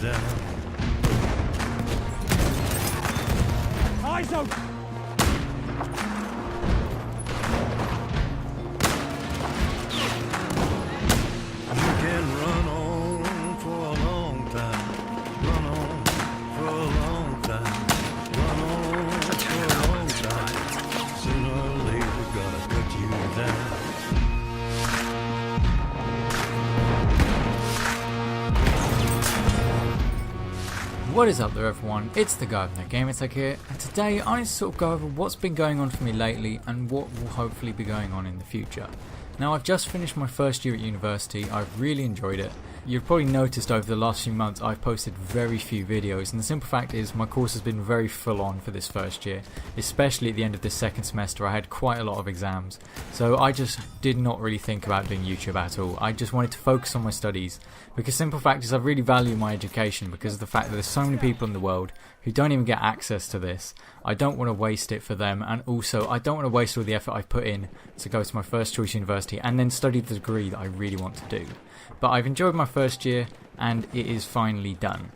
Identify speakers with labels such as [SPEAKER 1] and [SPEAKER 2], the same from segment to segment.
[SPEAKER 1] down.
[SPEAKER 2] Eyes open!
[SPEAKER 1] You can run on for a long time. Run on for a long time. Run on for a long time. Sooner or later, gonna cut you down.
[SPEAKER 3] What is up there everyone, it's the guy with no gaming tech here, and today I need to sort of go over what's been going on for me lately and what will hopefully be going on in the future. Now I've just finished my first year at university, I've really enjoyed it. You've probably noticed over the last few months I've posted very few videos, and the simple fact is my course has been very full on for this first year, especially at the end of this second semester. I had quite a lot of exams, so I just did not really think about doing YouTube at all. I just wanted to focus on my studies, because simple fact is I really value my education because of the fact that there's so many people in the world who don't even get access to this. I don't want to waste it for them, and also I don't want to waste all the effort I've put in to go to my first choice university and then study the degree that I really want to do. But I've enjoyed my first year and it is finally done.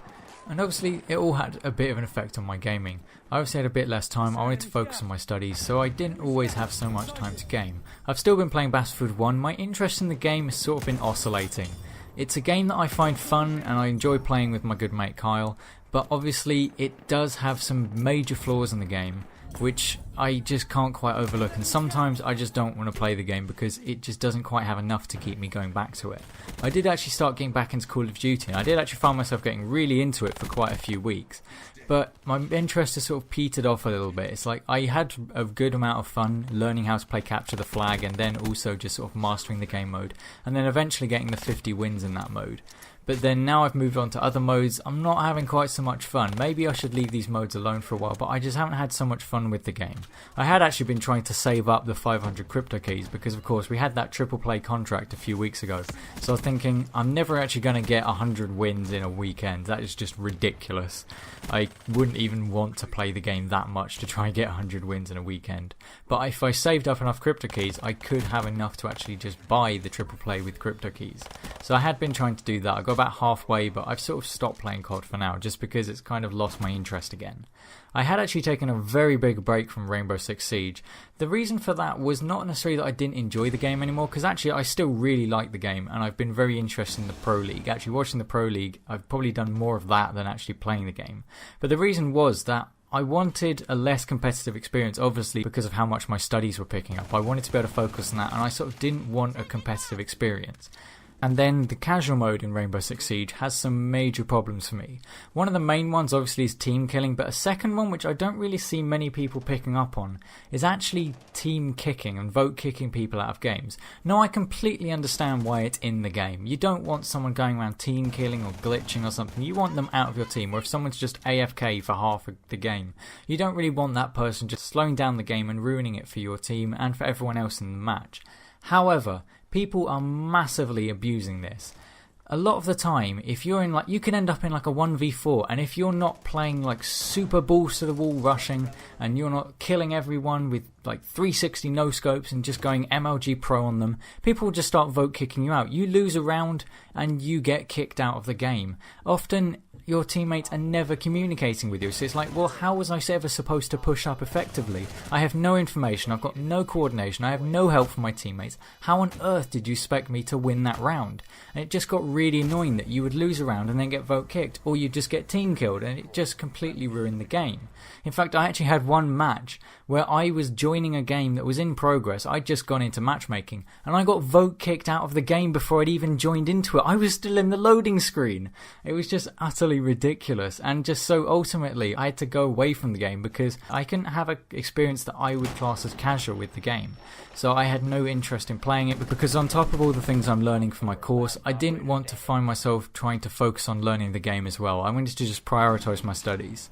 [SPEAKER 3] And obviously it all had a bit of an effect on my gaming. I obviously had a bit less time, I wanted to focus on my studies, so I didn't always have so much time to game. I've still been playing Battlefield 1, my interest in the game has sort of been oscillating. It's a game that I find fun and I enjoy playing with my good mate Kyle, but obviously it does have some major flaws in the game, which I just can't quite overlook, and sometimes I just don't want to play the game because it just doesn't quite have enough to keep me going back to it. I did actually start getting back into Call of Duty, and I did actually find myself getting really into it for quite a few weeks, but my interest has sort of petered off a little bit. It's like I had a good amount of fun learning how to play Capture the Flag and then also just sort of mastering the game mode and then eventually getting the 50 wins in that mode. But then now I've moved on to other modes, I'm not having quite so much fun. Maybe I should leave these modes alone for a while, but I just haven't had so much fun with the game. I had actually been trying to save up the 500 crypto keys because of course we had that triple play contract a few weeks ago. So I was thinking I'm never actually going to get 100 wins in a weekend. That is just ridiculous. I wouldn't even want to play the game that much to try and get 100 wins in a weekend. But if I saved up enough crypto keys, I could have enough to actually just buy the triple play with crypto keys. So I had been trying to do that. I got about halfway, but I've sort of stopped playing COD for now just because it's kind of lost my interest again. I had actually taken a very big break from Rainbow Six Siege. The reason for that was not necessarily that I didn't enjoy the game anymore, because actually I still really like the game and I've been very interested in the Pro League. Actually watching the Pro League, I've probably done more of that than actually playing the game. But the reason was that I wanted a less competitive experience, obviously because of how much my studies were picking up. I wanted to be able to focus on that, and I sort of didn't want a competitive experience. And then the casual mode in Rainbow Six Siege has some major problems for me. One of the main ones obviously is team killing, but a second one which I don't really see many people picking up on is actually team kicking and vote kicking people out of games. Now I completely understand why it's in the game. You don't want someone going around team killing or glitching or something. You want them out of your team, or if someone's just AFK for half of the game, you don't really want that person just slowing down the game and ruining it for your team and for everyone else in the match. However, people are massively abusing this. A lot of the time, if you're in you can end up in like a 1v4, and if you're not playing like super balls to the wall rushing, and you're not killing everyone with like 360 no scopes and just going MLG pro on them, people will just start vote kicking you out. You lose a round and you get kicked out of the game. Often your teammates are never communicating with you, so it's like, well, how was I ever supposed to push up effectively? I have no information, I've got no coordination, I have no help from my teammates. How on earth did you expect me to win that round? And it just got really annoying that you would lose a round and then get vote kicked, or you'd just get team killed, and it just completely ruined the game. In fact, I actually had one match where I was joining a game that was in progress. I'd just gone into matchmaking and I got vote kicked out of the game before I'd even joined into it. I was still in the loading screen. It was just utterly ridiculous, and just so ultimately I had to go away from the game because I couldn't have an experience that I would class as casual with the game. So I had no interest in playing it, because on top of all the things I'm learning for my course, I didn't want to find myself trying to focus on learning the game as well. I wanted to just prioritise my studies.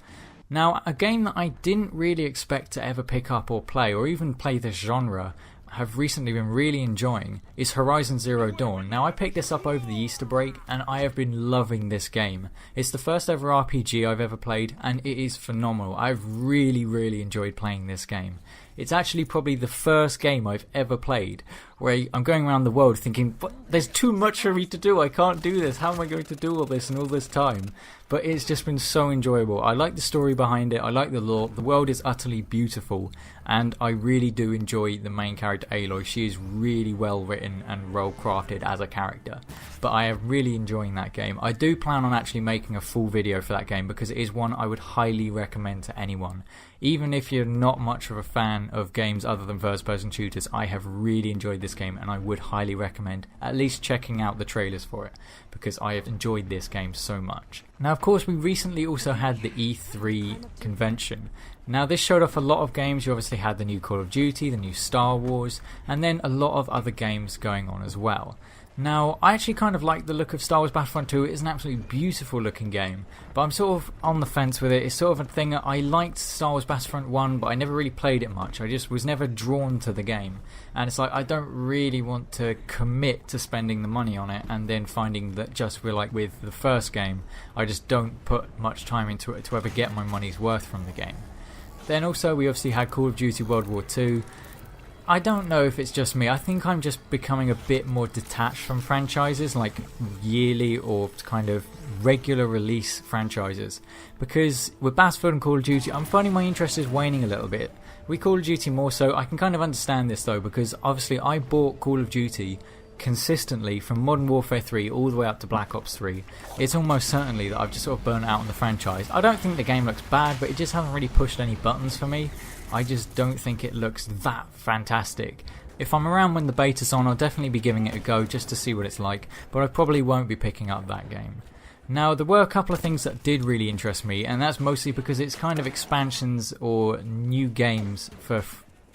[SPEAKER 3] Now, a game that I didn't really expect to ever pick up or play, or even play this genre, have recently been really enjoying is Horizon Zero Dawn. Now, I picked this up over the Easter break and I have been loving this game. It's the first ever RPG I've ever played and it is phenomenal. I've really enjoyed playing this game. It's actually probably the first game I've ever played where I'm going around the world thinking, but there's too much for me to do, I can't do this, how am I going to do all this in all this time? But it's just been so enjoyable. I like the story behind it, I like the lore, the world is utterly beautiful, and I really do enjoy the main character Aloy. She is really well written and well crafted as a character, but I am really enjoying that game. I do plan on actually making a full video for that game because it is one I would highly recommend to anyone. Even if you're not much of a fan of games other than first person shooters, I have really enjoyed this game and I would highly recommend at least checking out the trailers for it because I have enjoyed this game so much. Now of course we recently also had the E3 convention. Now this showed off a lot of games. You obviously had the new Call of Duty, the new Star Wars, and then a lot of other games going on as well. Now, I actually kind of like the look of Star Wars Battlefront 2. It's an absolutely beautiful looking game, but I'm sort of on the fence with it. It's sort of a thing that I liked Star Wars Battlefront 1, but I never really played it much. I just was never drawn to the game. And it's like, I don't really want to commit to spending the money on it and then finding that just like with the first game, I just don't put much time into it to ever get my money's worth from the game. Then also we obviously had Call of Duty World War II. I don't know if it's just me. I think I'm just becoming a bit more detached from franchises like yearly or kind of regular release franchises, because with Battlefield and Call of Duty I'm finding my interest is waning a little bit. With Call of Duty more so. I can kind of understand this though, because obviously I bought Call of Duty consistently from Modern Warfare 3 all the way up to Black Ops 3. It's almost certainly that I've just sort of burnt out on the franchise. I don't think the game looks bad, but it just hasn't really pushed any buttons for me. I just don't think it looks that fantastic. If I'm around when the beta's on, I'll definitely be giving it a go just to see what it's like, but I probably won't be picking up that game. Now, there were a couple of things that did really interest me, and that's mostly because it's kind of expansions or new games for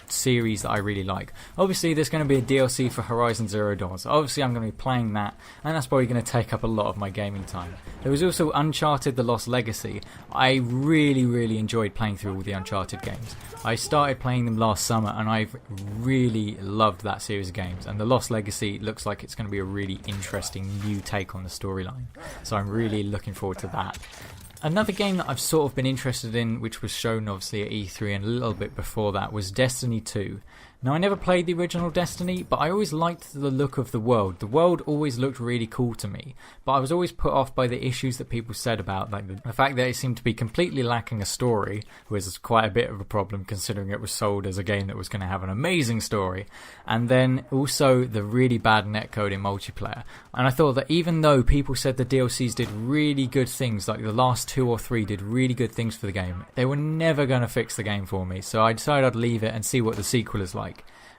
[SPEAKER 3] series that I really like. Obviously there's going to be a DLC for Horizon Zero Dawn, so obviously I'm going to be playing that, and that's probably going to take up a lot of my gaming time. There was also Uncharted The Lost Legacy. I really enjoyed playing through all the Uncharted games. I started playing them last summer and I've really loved that series of games, and The Lost Legacy looks like it's going to be a really interesting new take on the storyline, so I'm really looking forward to that. Another game that I've sort of been interested in, which was shown obviously at E3 and a little bit before that, was Destiny 2. Now, I never played the original Destiny, but I always liked the look of the world. The world always looked really cool to me, but I was always put off by the issues that people said about like the fact that it seemed to be completely lacking a story, was quite a bit of a problem considering it was sold as a game that was going to have an amazing story, and then also the really bad netcode in multiplayer. And I thought that even though people said the DLCs did really good things, like the last 2 or 3 did really good things for the game, they were never going to fix the game for me, so I decided I'd leave it and see what the sequel is like.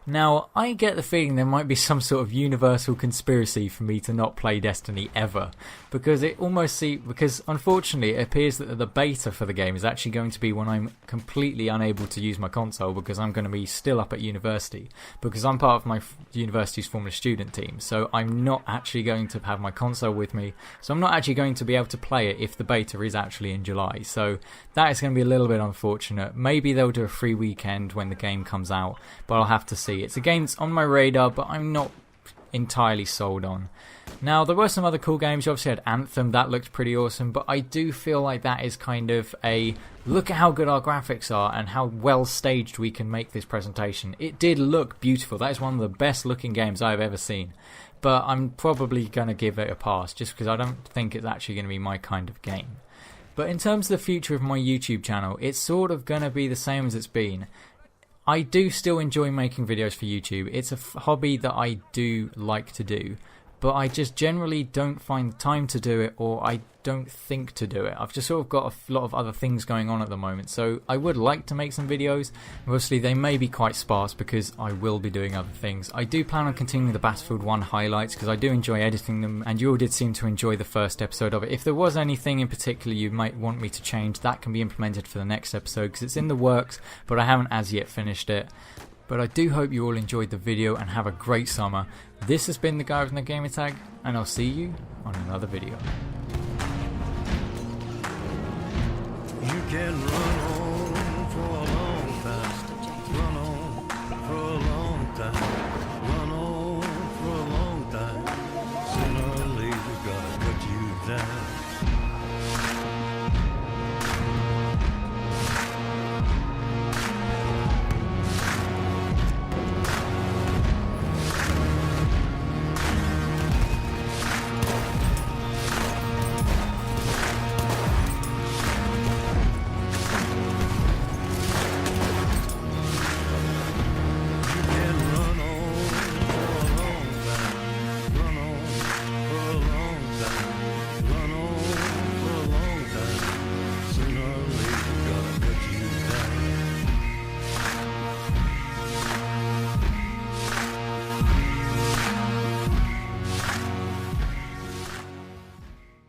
[SPEAKER 3] Now, I get the feeling there might be some sort of universal conspiracy for me to not play Destiny ever, because because unfortunately it appears that the beta for the game is actually going to be when I'm completely unable to use my console, because I'm going to be still up at university, because I'm part of my university's Formula Student team, so I'm not actually going to have my console with me, so I'm not actually going to be able to play it if the beta is actually in July, so that is going to be a little bit unfortunate. Maybe they'll do a free weekend when the game comes out, but I'll have to see. It's a game that's on my radar, but I'm not entirely sold on. Now, there were some other cool games. You obviously had Anthem, that looked pretty awesome, but I do feel like that is kind of a look at how good our graphics are and how well staged we can make this presentation. It did look beautiful. That is one of the best looking games I've ever seen, but I'm probably going to give it a pass just because I don't think it's actually going to be my kind of game. But in terms of the future of my YouTube channel, it's sort of going to be the same as it's been. I do still enjoy making videos for YouTube. It's a hobby that I do like to do, but I just generally don't find time to do it, or I don't think to do it. I've just sort of got a lot of other things going on at the moment, so I would like to make some videos. Obviously they may be quite sparse because I will be doing other things. I do plan on continuing the Battlefield 1 highlights because I do enjoy editing them, and you all did seem to enjoy the first episode of it. If there was anything in particular you might want me to change, that can be implemented for the next episode because it's in the works, but I haven't as yet finished it. But I do hope you all enjoyed the video and have a great summer. This has been the guy with no gamer tag, and I'll see you on another video.
[SPEAKER 1] You can run